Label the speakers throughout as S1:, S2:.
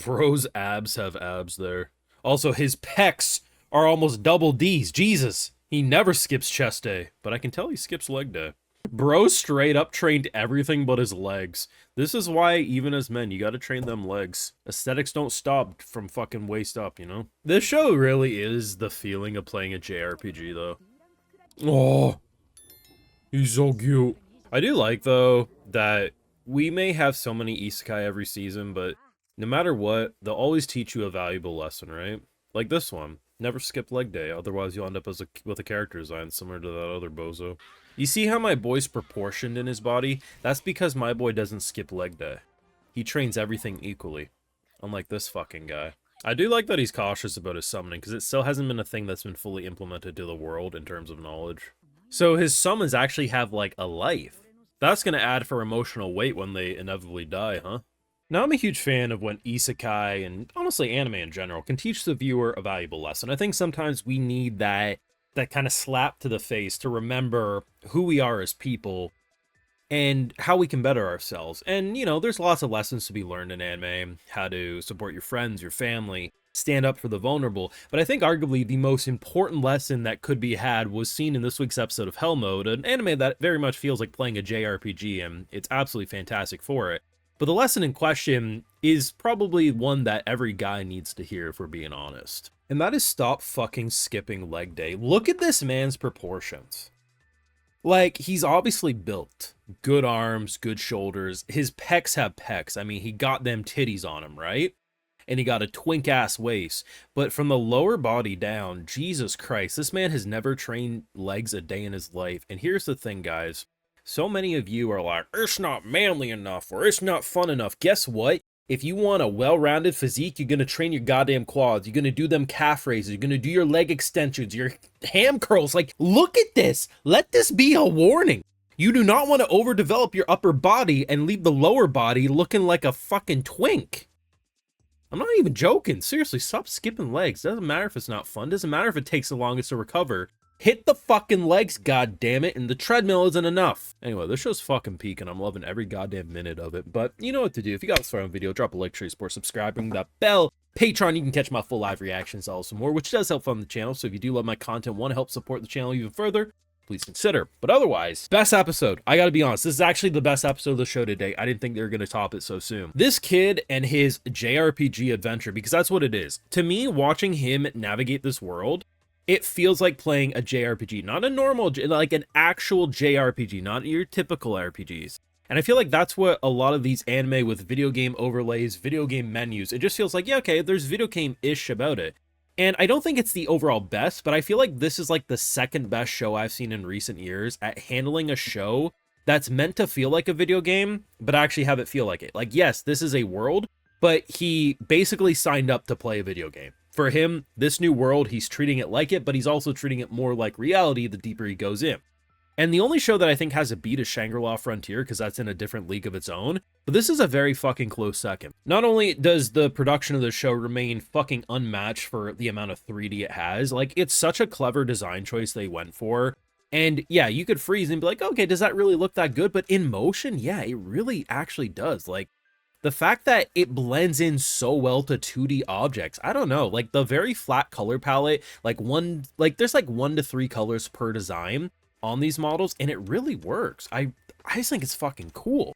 S1: Bro's abs have abs there. Also, his pecs are almost double D's. Jesus. He never skips chest day, but I can tell he skips leg day. Bro straight up trained everything but his legs. This is why, even as men, you gotta train them legs. Aesthetics don't stop from fucking waist up, you know? This show really is the feeling of playing a JRPG, though. Oh, he's so cute. I do like, though, that we may have so many isekai every season, but no matter what, they'll always teach you a valuable lesson, right? Like this one. Never skip leg day, otherwise you'll end up with a character design similar to that other bozo. You see how my boy's proportioned in his body? That's because my boy doesn't skip leg day. He trains everything equally, unlike this fucking guy. I do like that he's cautious about his summoning, because it still hasn't been a thing that's been fully implemented to the world in terms of knowledge. So his summons actually have, like, a life. That's gonna add for emotional weight when they inevitably die, huh? Now, I'm a huge fan of when isekai, and honestly anime in general, can teach the viewer a valuable lesson. I think sometimes we need that kind of slap to the face to remember who we are as people and how we can better ourselves. And, you know, there's lots of lessons to be learned in anime, how to support your friends, your family, stand up for the vulnerable. But I think arguably the most important lesson that could be had was seen in this week's episode of Hell Mode, an anime that very much feels like playing a JRPG, and it's absolutely fantastic for it. But the lesson in question is probably one that every guy needs to hear, if we're being honest. And that is stop fucking skipping leg day. Look at this man's proportions. Like, he's obviously built. Good arms, good shoulders. His pecs have pecs. I mean, he got them titties on him, right? And he got a twink-ass waist. But from the lower body down, Jesus Christ, this man has never trained legs a day in his life. And here's the thing, guys. So many of you are like, it's not manly enough, or it's not fun enough. Guess what? If you want a well-rounded physique, you're going to train your goddamn quads. You're going to do them calf raises. You're going to do your leg extensions, your ham curls. Like, look at this. Let this be a warning. You do not want to overdevelop your upper body and leave the lower body looking like a fucking twink. I'm not even joking. Seriously, stop skipping legs. Doesn't matter if it's not fun. Doesn't matter if it takes the longest to recover. Hit the fucking legs, goddammit, and the treadmill isn't enough. Anyway, this show's fucking peak, and I'm loving every goddamn minute of it. But you know what to do. If you got this far on video, drop a like, share, support, subscribe, ring that bell. Patreon, you can catch my full live reactions, also more, which does help fund the channel. So if you do love my content, want to help support the channel even further, please consider. But otherwise, best episode. I gotta be honest, this is actually the best episode of the show today. I didn't think they were gonna top it so soon. This kid and his JRPG adventure, because that's what it is. To me, watching him navigate this world, it feels like playing a JRPG, not a normal, like an actual JRPG, not your typical RPGs. And I feel like that's what a lot of these anime with video game overlays, video game menus, it just feels like, yeah, okay, there's video game-ish about it. And I don't think it's the overall best, but I feel like this is like the second best show I've seen in recent years at handling a show that's meant to feel like a video game, but actually have it feel like it. Like, yes, this is a world, but he basically signed up to play a video game. For him, this new world, he's treating it like it, but he's also treating it more like reality the deeper he goes in. And the only show that I think has a beat is Shangri-La Frontier, because that's in a different league of its own, but this is a very fucking close second. Not only does the production of the show remain fucking unmatched for the amount of 3D it has, like, it's such a clever design choice they went for. And yeah, you could freeze and be like, okay, does that really look that good? But in motion, yeah, it really actually does. Like, the fact that it blends in so well to 2D objects, I don't know, like the very flat color palette, there's like 1 to 3 colors per design on these models, and it really works. I just think it's fucking cool.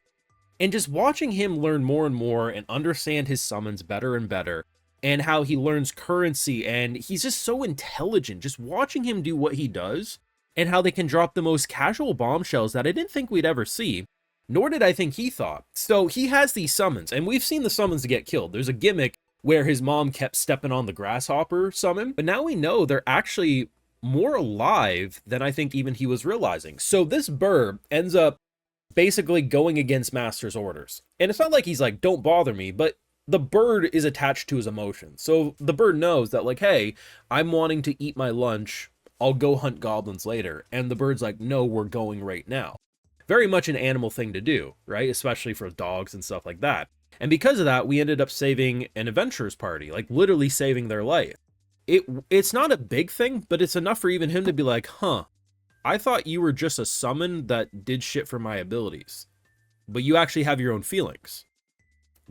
S1: And just watching him learn more and more and understand his summons better and better, and how he learns currency, and he's just so intelligent, just watching him do what he does, and how they can drop the most casual bombshells that I didn't think we'd ever see. Nor did I think he thought. So he has these summons, and we've seen the summons get killed. There's a gimmick where his mom kept stepping on the grasshopper summon, but now we know they're actually more alive than I think even he was realizing. So this bird ends up basically going against Master's orders. And it's not like he's like, don't bother me, but the bird is attached to his emotions. So the bird knows that, like, hey, I'm wanting to eat my lunch. I'll go hunt goblins later. And the bird's like, no, we're going right now. Very much an animal thing to do, right? Especially for dogs and stuff like that. And because of that, we ended up saving an adventurer's party, like literally saving their life. It's not a big thing, but it's enough for even him to be like, huh, I thought you were just a summon that did shit for my abilities, but you actually have your own feelings.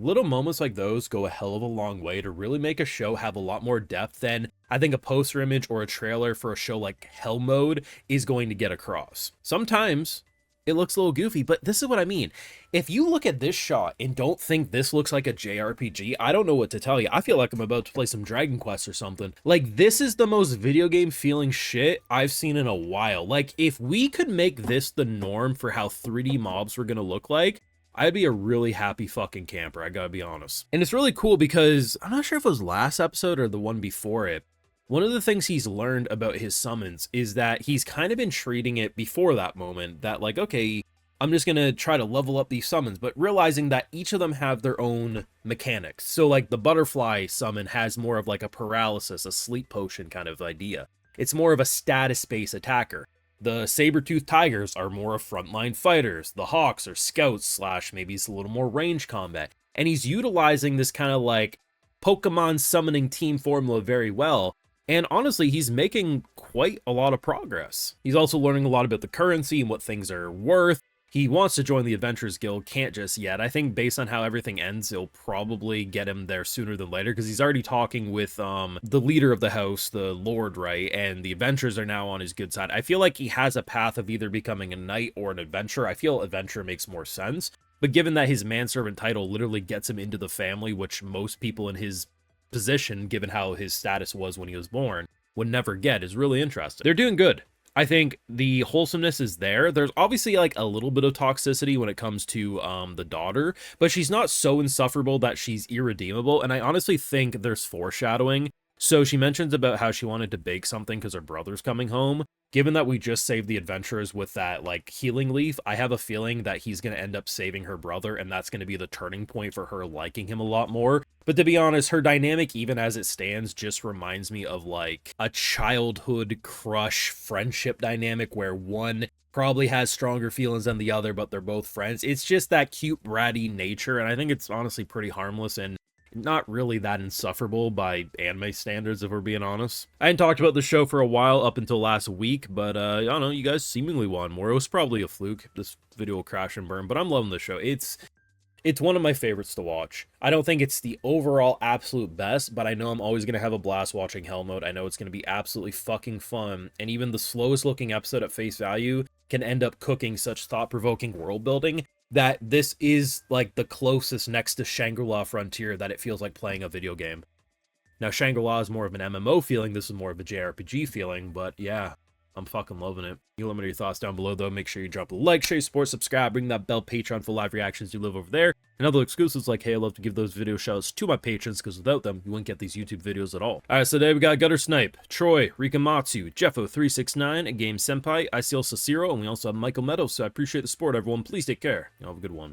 S1: Little moments like those go a hell of a long way to really make a show have a lot more depth than I think a poster image or a trailer for a show like Hell Mode is going to get across. Sometimes it looks a little goofy, but this is what I mean. If you look at this shot and don't think this looks like a JRPG, I don't know what to tell you. I feel like I'm about to play some Dragon Quest or something. Like, this is the most video game feeling shit I've seen in a while. Like, if we could make this the norm for how 3D mobs were gonna look like, I'd be a really happy fucking camper, I gotta be honest. And it's really cool because, I'm not sure if it was last episode or the one before it, one of the things he's learned about his summons is that he's kind of been treating it before that moment that like, okay, I'm just gonna try to level up these summons, but realizing that each of them have their own mechanics. So like the butterfly summon has more of like a paralysis, a sleep potion kind of idea. It's more of a status-based attacker. The saber-toothed tigers are more of frontline fighters. The hawks are scouts / maybe it's a little more range combat. And he's utilizing this kind of like Pokemon summoning team formula very well. And honestly, he's making quite a lot of progress. He's also learning a lot about the currency and what things are worth. He wants to join the Adventurers Guild, can't just yet. I think based on how everything ends, it'll probably get him there sooner than later, because he's already talking with the leader of the house, the Lord, right? And the adventurers are now on his good side. I feel like he has a path of either becoming a knight or an adventurer. I feel adventurer makes more sense. But given that his manservant title literally gets him into the family, which most people in his position, given how his status was when he was born, would never get, is really interesting. They're doing good. I think the wholesomeness is there. There's obviously like a little bit of toxicity when it comes to the daughter, but she's not so insufferable that she's irredeemable, and I honestly think there's foreshadowing. So she mentions about how she wanted to bake something because her brother's coming home. Given that we just saved the adventurers with that like healing leaf, I have a feeling that he's going to end up saving her brother, and that's going to be the turning point for her liking him a lot more. But to be honest, her dynamic, even as it stands, just reminds me of like a childhood crush friendship dynamic where one probably has stronger feelings than the other, but they're both friends. It's just that cute bratty nature, and I think it's honestly pretty harmless and not really that insufferable by anime standards, if we're being honest. I hadn't talked about the show for a while up until last week, but I don't know, you guys seemingly want more. It was probably a fluke. This video will crash and burn, but I'm loving the show. It's one of my favorites to watch. I don't think it's the overall absolute best, but I know I'm always going to have a blast watching Hell Mode. I know it's going to be absolutely fucking fun, and even the slowest looking episode at face value can end up cooking such thought-provoking world building that this is like the closest next to Shangri-La Frontier that it feels like playing a video game. Now, Shangri-La is more of an MMO feeling, this is more of a JRPG feeling, but yeah, I'm fucking loving it. You let me know your thoughts down below, though. Make sure you drop a like, share, support, subscribe, ring that bell, Patreon for live reactions you live over there, and other exclusives like, hey, I love to give those video shoutouts to my patrons, because without them, you wouldn't get these YouTube videos at all. Alright, so today we got Gutter Snipe, Troy, Rikamatsu, Jeffo369, Game Senpai, ICL Sasiro, and we also have Michael Meadows, so I appreciate the support, everyone. Please take care. You have a good one.